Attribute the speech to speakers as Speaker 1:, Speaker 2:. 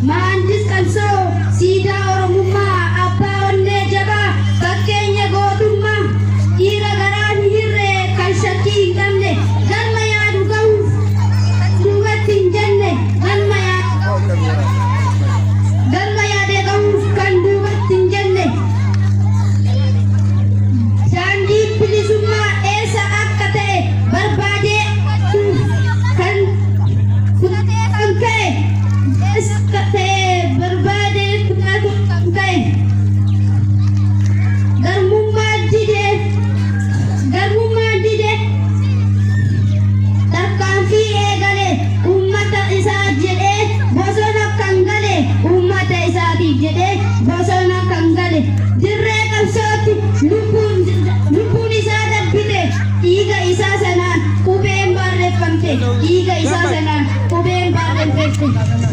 Speaker 1: Maandis Qabsoo siidaa Oromummaa abbaa onnee jabaa fakkeenya gootummaa dhiira garaan hirree kan shakkii hin qabne galma yaadu ga'uuf duubatti hin jenne galma yaadee ga'uuf kan duubatti hin jenne daandii bilisummaa eessa akka ta'e barbaadee kan fudhatee kan ka'e eessa ta'e barbaadee fudhatu kan ka'e garmummaa didee tarkaanfii eegalee uummata isaa jedhee bosona kan gale uummata isaatiif jedhee bosona kan gale dirree qabsootti lubbuun isaa darbite dhiiga isaa sanaan qubeen barreeffamte dhiiga isaa sanaan qubeen barreeffamte.